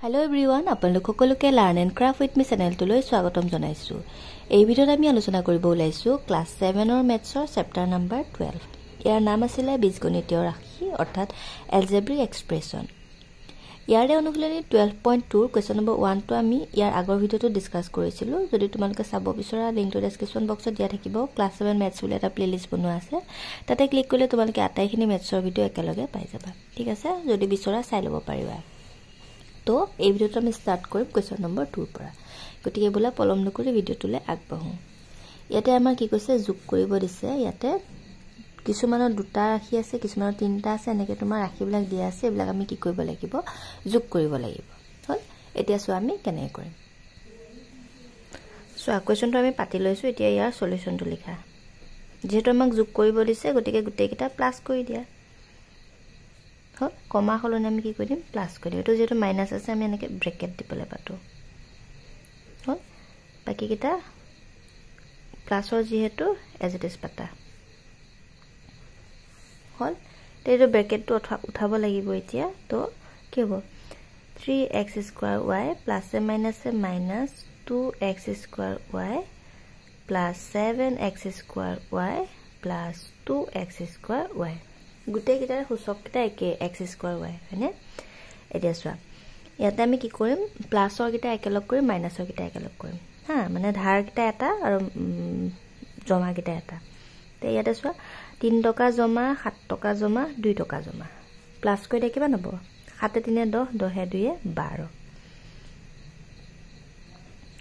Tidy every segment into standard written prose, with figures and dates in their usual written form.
Hello everyone, আপোনালোক সকলোকে Learn and Craft with me চেনেলটোলৈ স্বাগতম জনাইছো। এই ভিডিঅ'ত আমি আলোচনা কৰিব ওলাইছো ক্লাছ 7 ৰ মেথছৰ চেপ্টাৰ নম্বৰ 12। ইয়াৰ নাম আছিল বীজগণিতীয় ৰাশি অৰ্থাৎ এলজেব্ৰিক এক্সপ্ৰেছন। ইয়াৰে অনুশীলনী 12.2 কোৱেশ্চন নম্বৰ 1 টো আমি ইয়াৰ আগৰ ভিডিঅ'টো ডিসকাস কৰিছিলো। যদি তোমালোকে চাব বিচৰা লিংকটো ডেসক্ৰিপচন বক্সত দিয়া থাকিব। ক্লাছ 7 মেথছ বুলি এটা প্লেলিষ্ট বনোৱা আছে। তাতে ক্লিক কৰিলে তোমালোকে আটাইখিনি মেথছৰ ভিডিঅ' একেলগে পাই যাবা। ঠিক আছে, যদি বিচৰা চাই ল'ব পাৰিবা। তো এই ভিডিওটো আমি স্টাৰ্ট কৰিম কোৱেশ্চন নম্বৰ 2 পৰা। গতিকে বলা পলম নকৰি ভিডিওটোলে আগবাঢ়ো। ইয়াতে আমাৰ কি কৈছে যোগ কৰিব দিছে। ইয়াতে কিছুমানৰ দুটা ৰাশি আছে, কিছুমানৰ তিনটা আছে, এনেকৈ তোমাৰ ৰাশিবিলাক দিয়া আছে। এইবিলাক আমি কি কৰিব লাগিব? যোগ কৰিব লাগিব। হল, এতিয়া চোৱা আমি কেনে কৰিম। চোৱা কোৱেশ্চনটো আমি পাতি লৈছো। এতিয়া ইয়াৰ সলিউশনটো লিখা। যেহেতু আমাক যোগ কৰিব দিছে গতিকে গোটেইকেইটা প্লাস কৰি দিয়া। হল, কমা হলনে আমি কি কৰি দিম? প্লাস কৰি দিম। এটো যেটো মাইনাস আছে আমি এনেকে ব্ৰেকেট দিবলে পাতো। হল, বাকি কিটা প্লাসৰ যেহেতু এজ ইট ইজ পাতা। হল, তেটো ব্ৰেকেটটো উঠাব লাগিব এতিয়া। তো কি হ'ব? 3x² y plus a minus a minus 2x² y plus 7x² y plus 2x² y। গুটেই কিটাৰ সূচক কিটা একে x² y হয়নে? এতিয়া চোৱা ইয়াতে আমি কি কৰিম? প্লাসৰ কিটা একেলগ কৰিম, মাইনাসৰ কিটা একেলগ কৰিম। হা, মানে ধাৰ কিটা এটা আৰু জমা কিটা এটা। তে ইয়াতে চোৱা 3 টকা জমা, 7 টকা জমা, 2 টকা জমা। প্লাস কৰি দে কিমান হ'ব? 7 3 10, 10 2 12।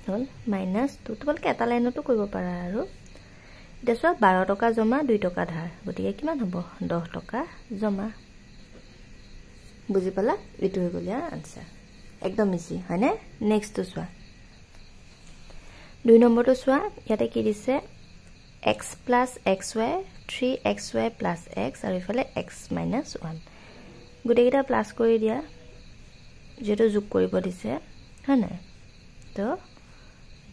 হল, মাইনাস 2 তোমালোকে এটা লাইনতো কৰিব পাৰা আৰু। এতিয়া চোৱা 12 টকা জমা, 2 টকা ধাৰ। গতিকে কিমান হ'ব? 10 টকা জমা। বুজি পালা? এটো হৈ গ'ল ইয়াৰ আনসাৰ। একদম ইজি হয়নে? নেক্সট তো চোৱা 2 নম্বৰটো চোৱা। ইয়াতে কি দিছে? x plus xy 3xy plus x আৰু ইফালে x minus 1। গুটেইকেইটা প্লাস কৰি দিয়া যেটো যোগ কৰিব দিছে হয়নে? তো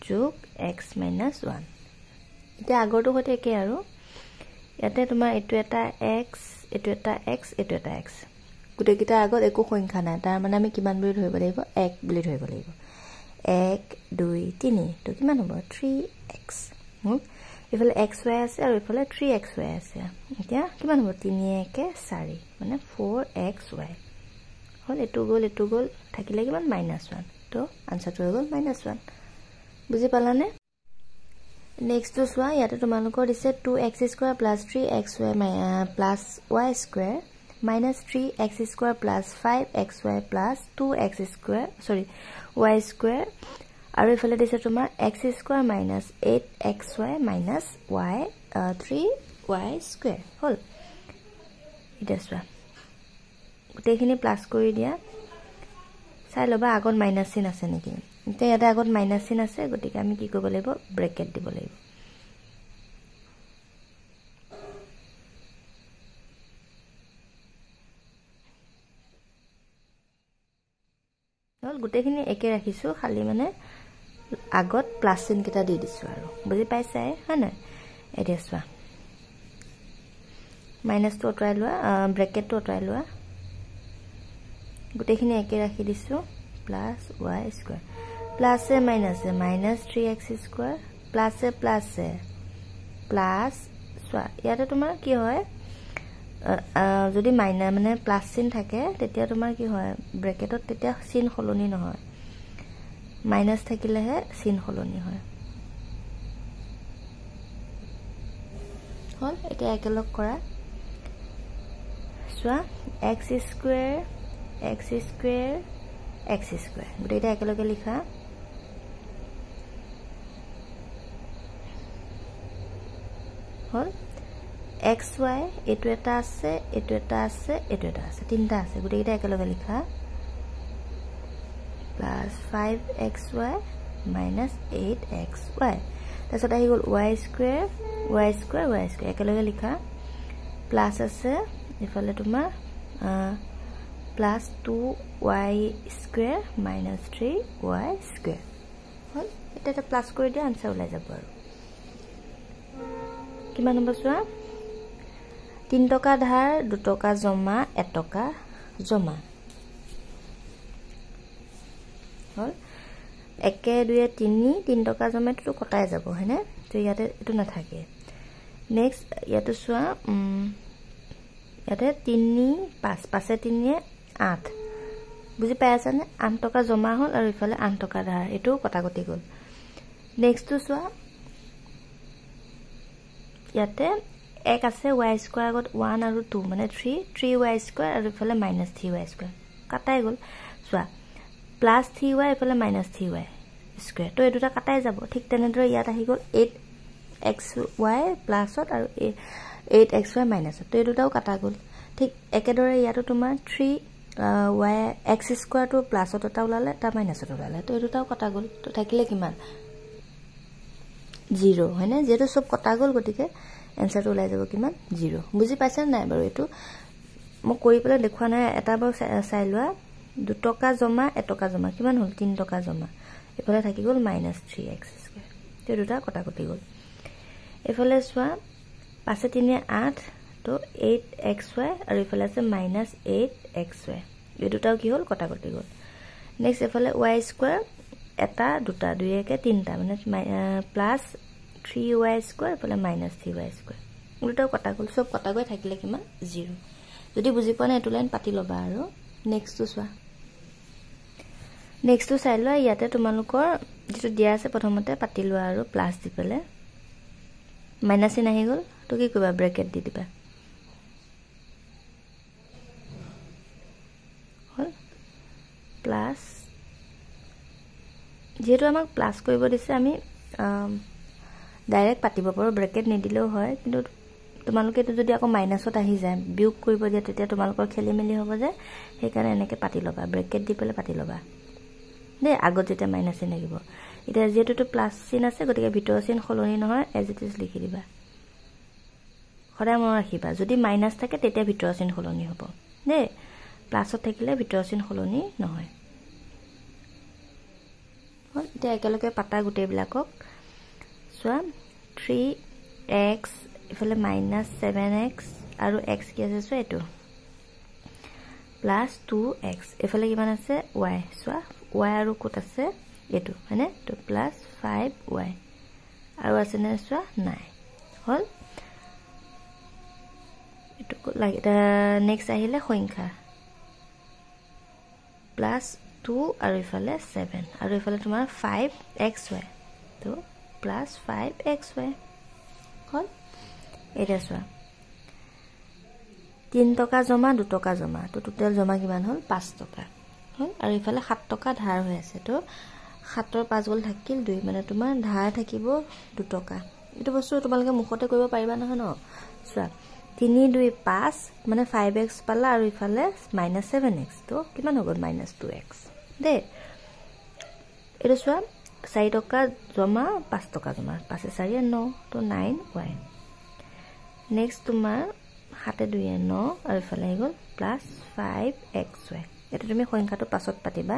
যোগ x minus 1। এতিয়া আগৰটো হতে একে আৰু। ইয়াতে তোমাৰ এটো এটা x, এটো এটা x, এটো এটা x। গুটেইকেইটা আগত একো সংখ্যা নাই। তাৰ মানে আমি কিমান বুলি ধৰিব লাগিব? 1 বুলি ধৰিব লাগিব। 1 2 3 তো কিমান হ'ব? 3x। ইফালে xy আছে আৰু ইফালে 3xy আছে। এতিয়া কিমান হ'ব? 3 1 4 মানে 4xy। হল, এটো গল থাকিলে কিমান? -1। তো আনসাৰটো হৈ গল -1। বুজি পালানে? নেক্সট তো চোৱা ইয়াতে তোমালোকৰ দিছে 2x² + 3xy + y² -3x² + 5xy + 2x² y² আৰু ইফালে দিছে তোমাৰ x² - 8xy - 3y²। হল, এটা চোৱা গোটেইখিনি প্লাস কৰি দিয়া। চাই লবা আগত মাইনাস চিন আছে নেকি। এতিয়া ইয়াতে আগত মাইনাস চিন আছে গতিকে আমি কি কৰিব লাগিব? ব্ৰেকেট দিব লাগিব। হল, গোটেইখিনি একে ৰাখিছো, খালি মানে আগত প্লাস চিন কিটা দি দিছো আৰু। বুজি পাইছাই হয় না? এতিয়া চোৱা মাইনাসটো অতৰাই লোৱা, ব্ৰেকেটটো অতৰাই লোৱা। গোটেইখিনি একে ৰাখি দিছো plus y² plus a minus A -3x² plus A plus A plus চোৱা ইয়াতে তোমাৰ কি হয়? যদি মানে প্লাস চিন থাকে তেতিয়া তোমাৰ কি হয়? ব্ৰেকেটত তেতিয়া চিন সলনি নহয়। মাইনাস থাকিলেহে চিন সলনি হয়। হল, এতিয়া একেলগ কৰা। চোৱা x² গোটেইটা একেলগে লিখা। হল, xy এটো এটা আছে, এটো এটা আছে, এটো এটা আছে, তিনটা আছে। গোটেইটা একেলগে লিখা প্লাস 5xy - 8xy। তাৰপিছত আহি গ'ল y² একেলগে লিখা। প্লাস আছে ইফালে তোমাৰ প্লাস 2y² - 3y²। হল, এটা প্লাস কৰি দিয়া, আনসাৰ ওলাই যাব আৰু। কিমান নম্বৰ চোৱা? 3 টকা ধাৰ, 2 টকা জমা, 1 টকা জমা। হল 1 2 3 3 টকা জমাটো কটাই যাব হয়নে তো ইয়াতে এটো নাথাকে নেক্সট ইয়াতে সোয়া ইয়াতে 3 5 5 3 8 বুজি পাই আছে নে 8 টকা জমা হল আৰু ইফালে 8 টকা ধাৰ এটো কটাকটি গল নেক্সট টু সোয়া ইয়াতে এক আছে y স্কয়াৰ আগত 1 আৰু 2 মানে 3y স্কয়াৰ আৰু ইফালে -3y স্কয়াৰ কাটাই গল সোয়া +3y ইফালে -3y স্কয়াৰ তো এটোটা কাটাই যাব ঠিক তেনেদৰে ইয়াত আহি গল 8xy প্লাছত আৰু 8xy মাইনাছত তো এটোটাও কাটা গল ঠিক একেদৰে ইয়াতো তোমাৰ 3y x স্কয়াৰ তো প্লাছত এটা ওলালে তা মাইনাছত ওলালে তো এটোটাও কাটা গল তো থাকিলে কিমান 0 হয়নে যেটো সব কটা গল গটিকে आंसर तो লাই যাব কিমান 0 বুজি পাইছা নাই বাৰু এটো মই কৰি পেলে দেখুৱা নাই এটা বৰ চাই লোৱা 2 টকা জমা 1 টকা জমা কিমান হল 3 টকা জমা এফালে থাকি গল -3x স্কয়াৰ তো দুটা কটা কটি গল এফালে সোয়া 5 3 8 তো 8xy আৰু এফালে আছে -8xy এই দুটাও কি হল কটা কটি গল নেক্সট এফালে y স্কয়াৰ এটা দুটা দুই একে তিনটা মানে প্লাস 3y স্কয়াৰ এফালে -3y স্কয়াৰ উল্টাও কটা গল সব কটা গৈ থাকিলে কিমান 0 যদি বুজি পোৱা নাই এটো লাইন পাতি লবা আৰু নেক্সট টু সোয়া নেক্সট টু চাই লোৱা ইয়াতে তোমালোকৰ যেটো দিয়া আছে প্ৰথমতে পাতি লোৱা আৰু প্লাস দি পেলে মাইনাস চিন আহি গল তো কি কৰিবা ব্ৰেকেট দি দিবা হল প্লাস যেটো আমাক প্লাস কৰিব দিছে আমি ডাইৰেক্ট পাতিব পাৰো ব্ৰেকেট নিদিলেও হয় কিন্তু তোমালোকে এটো যদি আকৌ মাইনাসত আহি যায় বিয়োগ কৰিব দিয়া তেতিয়া তোমালোকৰ খেলিমেলি হ'ব যে সেই কাৰণে এনেকে পাতি লবা ব্ৰেকেট দি পেলে পাতি লবা দে আগত যেটা মাইনাস চিন লাগিব এটা যেটো তো প্লাস চিন আছে গতিকে ভিতৰ চিন খলনি নহয় এজ ইট ইজ লিখি দিবা খৰা মন ৰাখিবা যদি মাইনাস থাকে তেতিয়া ভিতৰ চিন খলনি হ'ব দে প্লাসত থাকিলে ভিতৰ চিন খলনি নহয় হল এতিয়া একেলগে পাতা গুটে বিলাকক সোয়া 3x ইফালে -7x আৰু x কি আছে সোয়া এটো প্লাস 2x ইফালে কিমান আছে y সোয়া y আৰু কত আছে এটো হয়নে তো প্লাস 5y আৰু আছে না সোয়া 9 হল এটো লাগে নেক্সট আহিলে সংখ্যা প্লাস 2 আৰু ইফালে 7 আৰু ইফালে তোমাৰ 5xy তো প্লাস 5xy হল এটা সোয়া 3 টকা জমা 2 টকা জমা তো টোটাল জমা কিমান হল 5 টকা হল আৰু ইফালে 7 টকা ধাৰ হৈ আছে তো 7 ৰ 5 গল থাকিল 2 মানে তোমাৰ ধাৰ থাকিব 2 টকা এটো বস্তু তোমালকে মুখতে কৰিব পাৰিবা নহয় ন সোয়া 3 2 5 মানে 5x পালা আৰু ইফালে -7x তো কিমান হৈ গল -2x দে এটো সোয়া 4 টকা জমা 5 টকা জমা 5 4 9 তো 9y নেক্সট তোমাৰ 7 2 9 আৰু ইফালে হৈ গল +5xy এটা তুমি সংখ্যাটো পাছত পাতিবা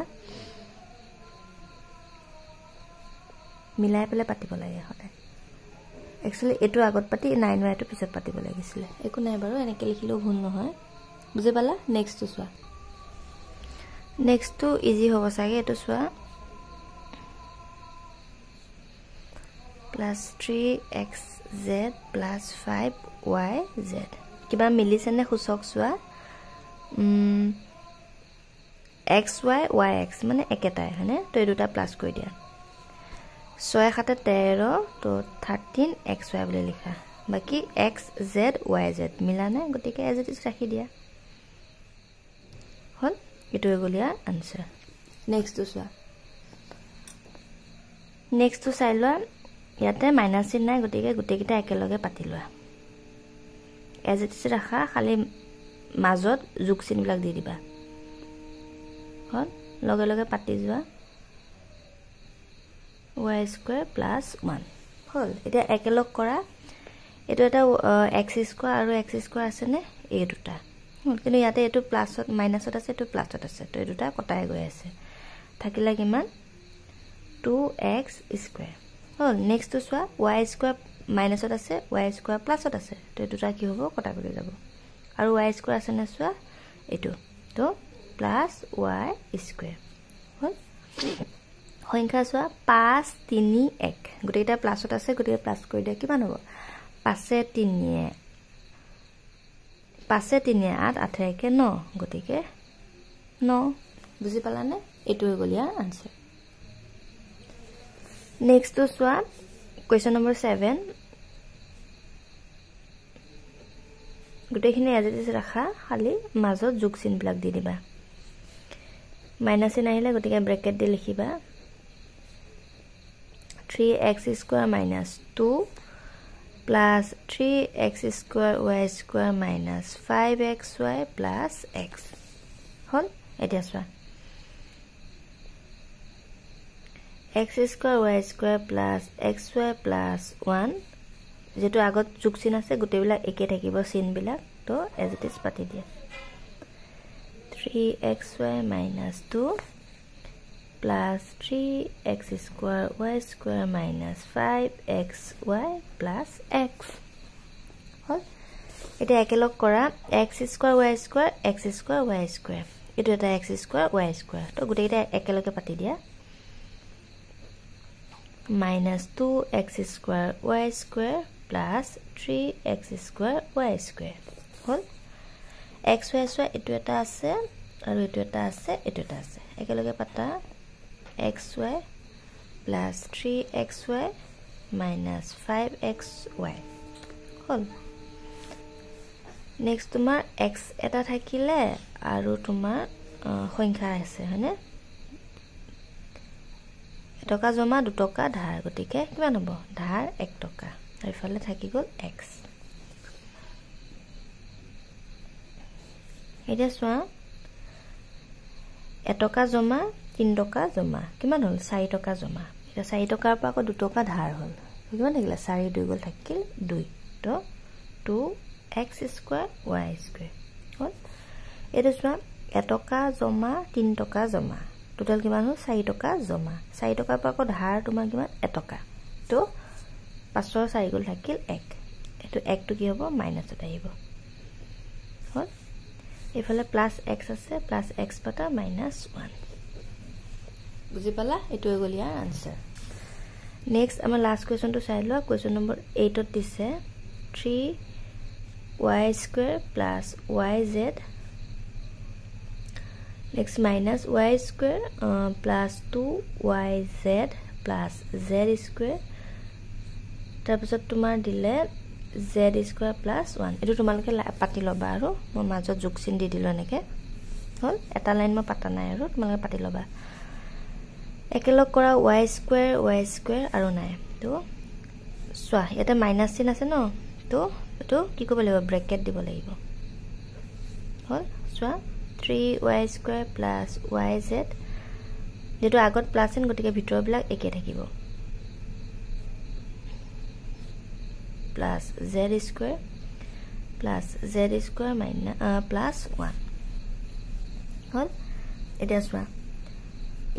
মিলাই পেলে পাতিব লাগে হতে एक्चुअली এটো আগত পাতি 9y টো পিছত পাতিব লাগিছিল একো নাই বাৰু এনেকে লিখিলেও ভুল নহয় বুজি পালা নেক্সট টু সোয়া নেক্সট টু ইজি হ'ব সাগে এটো সোয়া +3xz + 5yz কিবা মিলিছে নে খুচক সোয়া xy yx মানে একেটাই হয়নে তো এই দুটা প্লাস কৰি দিয়া 6 7 13 তো 13xy বুলি লিখা বাকি xz yz মিলা নাই গতিকে এজ ইট ইজ ৰাখি দিয়া হল এটো গলিয়া আনসাৰ নেক্সট টু সোয়া নেক্সট টু চাই লোৱা ইয়াতে মাইনাস চিন নাই গতিকে গুটেকিটা একেলগে পাতি লোৱা এজ ইট ইজ ৰাখা খালি মাজত যোগ চিন বিলাক দি দিবা হল লগে লগে পাতি যোৱা y² + 1 হল এটা একেলগ কৰা এটো এটা x² আৰু x² আছে নে এই দুটা হল কিন্তু ইয়াতে এটো প্লাসত মাইনাসত আছে এটো প্লাসত আছে তো এই দুটা কটাই গৈ আছে থাকিলা কিমান 2x² হল নেক্সট টু সোয়া y² মাইনাসত আছে y² প্লাসত আছে তো এই দুটা কি হ'ব কটা কৰি যাব আৰু y² আছে না সোয়া এটো তো +y² হল সংখ্যা চোৱা 5 3 1 গোটেইটা প্লাছত আছে গোটেই প্লাস কৰি দিয়া কিমান হ'ব 5 3 5 3 8 8 1 9 গতিকে 9 বুজি পালানে এটো হৈ গলিয়া আনসাৰ নেক্সট তো চোৱা কোৱেশ্চন নম্বৰ 7 গোটেইখিনি এজ ইট ইজ ৰাখা খালি মাজত যোগ চিন বিলাক দি দিবা মাইনাস চিন আহিলে গতিকে ব্ৰেকেট দি লিখিবা 3x square minus 2 plus 3x square y square minus 5xy plus x হল এটা চোৱা x square y square plus xy plus 1 যেটো আগত যোগ চিন আছে গোটেইবিলাক একে থাকিব চিন বিলাক তো এজ ইট ইজ পাতি দিয়া 3xy minus 2 plus 3x square y square minus 5xy plus x হল এটা একেলগ কৰা x square y square x square y square এটো এটা x square y square তো গোটেইটা একেলগে পাতি দিয়া minus 2x square y square plus 3x square y square হল x y square এটো এটা আছে আৰু এটো এটা আছে এটো এটা আছে একেলগে পাতা xy plus 3xy minus 5xy হল নেক্সট তোমাৰ x এটা থাকিলে আৰু তোমাৰ সংখ্যা আছে হয়নে টকা জমা 2 টকা ধাৰ গতিকে কিমান হ'ব ধাৰ 1 টকা আৰু ইফালে থাকি গল x এটা চোৱা এটকা জমা 3 টকা জমা কিমান হল 4 টকা জমা এটা 4 টকাৰ পৰা আকৌ 2 টকা ধাৰ হল কিমান থাকিলে 4 2 গল থাকিল 2 তো 2x square y square হল এটা চোৱা এটকা জমা 3 টকা জমা টোটাল কিমান হল 4 টকা জমা 4 টকাৰ পৰা আকৌ ধাৰ তোমাৰ কিমান এটকা তো 5 4 গল থাকিল 1 এটো 1 টো কি হ'ব মাইনাস এটা আহিব হল এফালে প্লাস x আছে প্লাস x পাতা মাইনাস 1 বুজি পালা এটো হৈ গলিয়া আনসাৰ নেক্সট আমাৰ লাষ্ট কোৱেশ্চন টো চাই লোৱা কোৱেশ্চন নম্বৰ 8 ত দিছে 3y square plus yz next minus y square plus 2yz plus z square তাৰপিছত তোমাৰ দিলে z square plus 1 এটো তোমালকে পাতি লবা আৰু মই মাজত যোগ চিন দি দিলো এনেকে হল এটা লাইন মই পাতা নাই আৰু তোমালকে পাতি লবা একেলগ কৰা y square আৰু নাই তো সোয়া এটা মাইনাস চিন আছে ন তো এটো কি কৰিব লাগিব ব্ৰেকেট দিব লাগিব হল সোয়া 3y square plus yz যেটো আগত প্লাস চিন গটিকে ভিতৰ বিলাক একে থাকিব plus z square minus plus 1 হল এটা সোয়া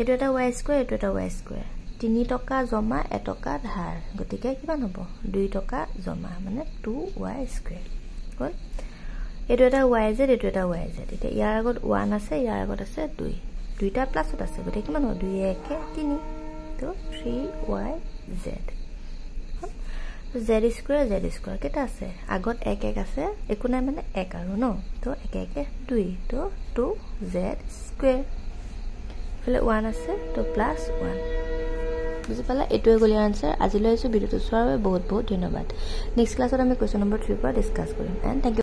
এটো এটা y square এটো এটা y square 3 টকা জমা 1 টকা ধাৰ গটিকে কিমান হ'ব 2 টকা জমা মানে 2y square হল এটো এটা yz এটো এটা yz এটা ইয়াৰ আগত 1 আছে ইয়াৰ আগত আছে 2 দুইটা প্লাসত আছে গটিকে কিমান হ'ব 2 1 3 তো 3yz z square কেটা আছে আগত 1 1 আছে একো নাই মানে 1 আৰু ন তো 1 1 2 তো 2z square ফলে 1 আছে তো প্লাস 1 বুজি পালা এটো হৈ গলি আনসাৰ আজি লৈছো ভিডিওটো চোৱাৰ বাবে বহুত বহুত ধন্যবাদ নেক্সট ক্লাছত আমি কোৱেশ্চন নম্বৰ 3 পৰা ডিসকাস কৰিম এন্ড থ্যাংক ইউ